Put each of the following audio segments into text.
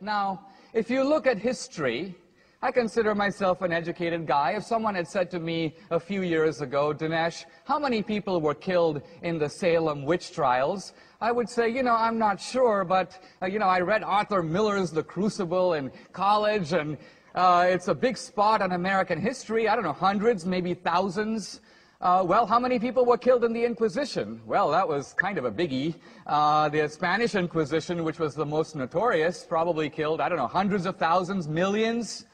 Now, if you look at history, I consider myself an educated guy. If someone had said to me a few years ago, Dinesh, how many people were killed in the Salem witch trials? I would say, I'm not sure, but, I read Arthur Miller's The Crucible in college, and it's a big spot on American history. I don't know, hundreds, maybe thousands. Well, how many people were killed in the Inquisition? Well, that was kind of a biggie. The Spanish Inquisition, which was the most notorious, probably killed, I don't know, hundreds of thousands, millions.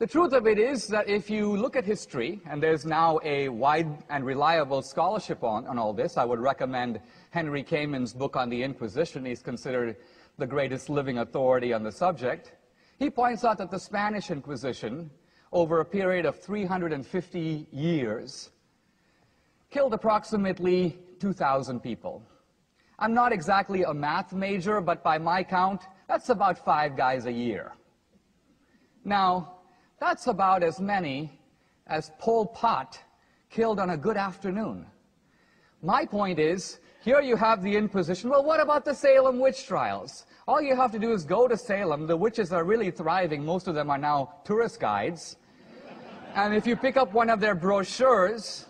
The truth of it is that if you look at history, and there's now a wide and reliable scholarship on all this, I would recommend Henry Kamen's book on the Inquisition. He's considered the greatest living authority on the subject. He points out that the Spanish Inquisition, over a period of 350 years, killed approximately 2,000 people. I'm not exactly a math major, but by my count, that's about 5 guys a year. Now, that's about as many as Pol Pot killed on a good afternoon. My point is, here you have the Inquisition. Well, what about the Salem witch trials? All you have to do is go to Salem. The witches are really thriving. Most of them are now tourist guides. And if you pick up one of their brochures,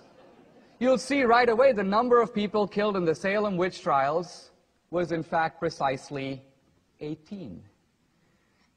you'll see right away the number of people killed in the Salem witch trials was in fact precisely 18.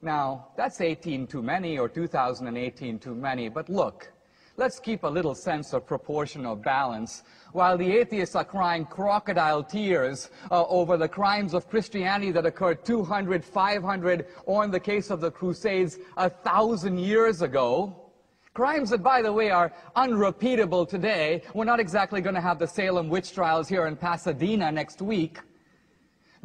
Now, that's 18 too many, or 2018 too many, but look, let's keep a little sense of proportional balance. While the atheists are crying crocodile tears over the crimes of Christianity that occurred 200, 500, or in the case of the Crusades, 1,000 years ago, crimes that, by the way, are unrepeatable today. We're not exactly going to have the Salem witch trials here in Pasadena next week.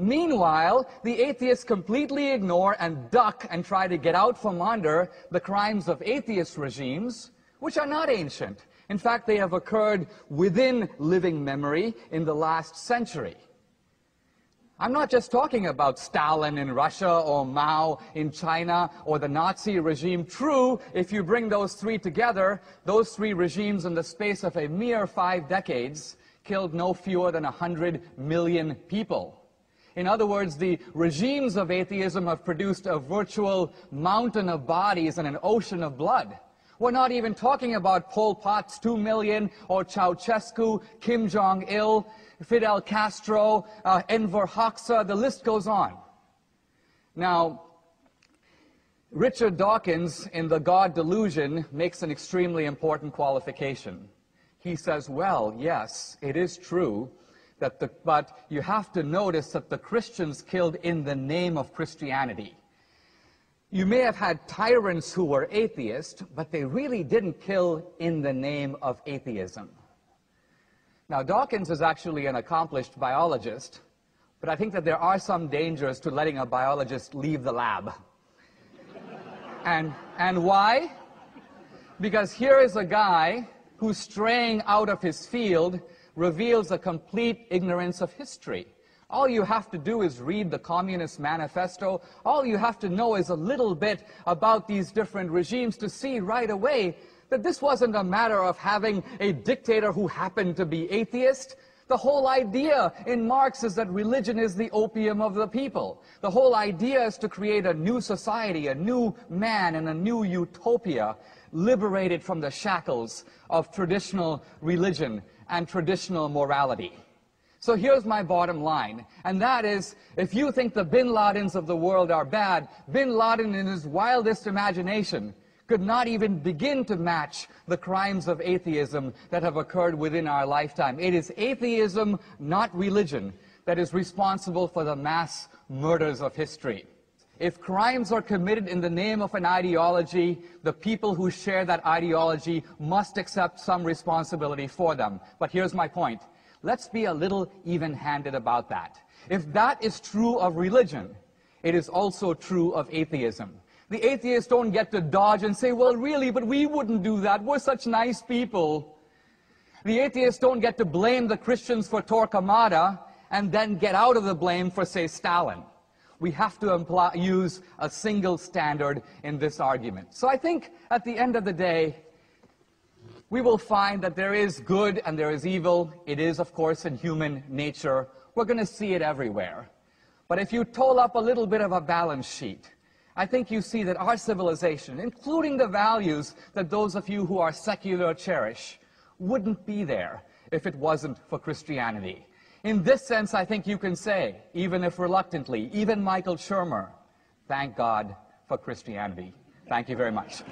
Meanwhile, the atheists completely ignore and duck and try to get out from under the crimes of atheist regimes, which are not ancient. In fact, they have occurred within living memory in the last century. I'm not just talking about Stalin in Russia or Mao in China or the Nazi regime. True, if you bring those three together, those three regimes in the space of a mere 5 decades killed no fewer than 100 million people. In other words, the regimes of atheism have produced a virtual mountain of bodies and an ocean of blood. We're not even talking about Pol Pot's 2 million or Ceausescu, Kim Jong-il, Fidel Castro, Enver Hoxha, the list goes on. Now, Richard Dawkins in The God Delusion makes an extremely important qualification. He says, well, yes, it is true, but you have to notice that the Christians killed in the name of Christianity. You may have had tyrants who were atheists, but they really didn't kill in the name of atheism. Now, Dawkins is actually an accomplished biologist, but I think that there are some dangers to letting a biologist leave the lab. And why? Because here is a guy who's straying out of his field, reveals a complete ignorance of history. All you have to do is read the Communist Manifesto. All you have to know is a little bit about these different regimes to see right away that this wasn't a matter of having a dictator who happened to be atheist. The whole idea in Marx is that religion is the opium of the people. The whole idea is to create a new society, a new man, and a new utopia, liberated from the shackles of traditional religion and traditional morality. So here's my bottom line, and that is, if you think the Bin Ladens of the world are bad, Bin Laden in his wildest imagination could not even begin to match the crimes of atheism that have occurred within our lifetime. It is atheism, not religion, that is responsible for the mass murders of history. If crimes are committed in the name of an ideology, the people who share that ideology must accept some responsibility for them. But here's my point. Let's be a little even-handed about that. If that is true of religion, it is also true of atheism. The atheists don't get to dodge and say, well, really, but we wouldn't do that. We're such nice people. The atheists don't get to blame the Christians for Torquemada and then get out of the blame for, say, Stalin. We have to use a single standard in this argument. So I think at the end of the day, we will find that there is good and there is evil. It is, of course, in human nature. We're going to see it everywhere. But if you toll up a little bit of a balance sheet, I think you see that our civilization, including the values that those of you who are secular cherish, wouldn't be there if it wasn't for Christianity. In this sense, I think you can say, even if reluctantly, even Michael Shermer, thank God for Christianity. Thank you very much.